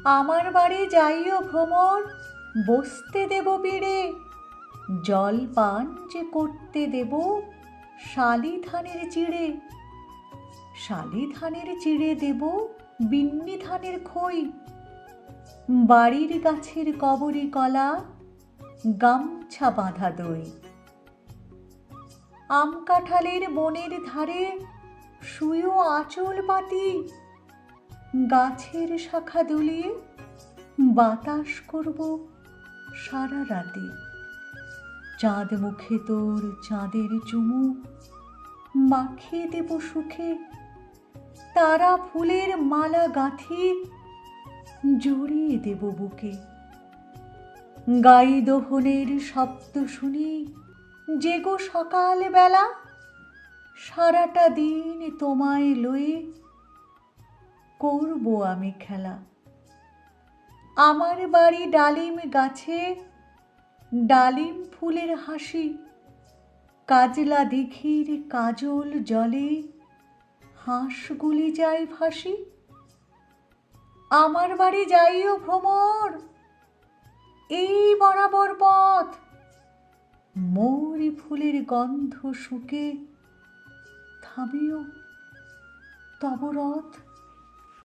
আমার বাড়ি যাইও ভ্রমর, বসতে দেব পিড়ে, জল পান যে করতে দেব শালি ধানের চিড়ে। শালি ধানের চিড়ে দেব বিন্নি ধানের খই, বাড়ির গাছের কবরি কলা, গামছা বাঁধা দই। আম কাঁঠালের বনের ধারে শুয়েও আঁচল পাতি, গাছের শাখা দুলিয়ে বাতাস করব সারা রাতে। চাঁদ মুখে তোর চাঁদের চুমু মাখিয়ে দেব সুখে, তারা ফুলের মালা গাঁথি জড়িয়ে দেব বুকে। গাই দোহনের শব্দ শুনি জেগো সকাল বেলা, সারাটা দিন তোমায় লয়ে করব আমি খেলা। আমার বাড়ি ডালিম গাছে, ডালিম ফুলের হাসি, কাজলা দিঘির কাজল জলে হাঁসগুলি যায় ভাসি। আমার বাড়ি যাইও ভ্রমর, এই বরাবর পথ, মৌরি ফুলের গন্ধ শুকে থামিও তব রথ।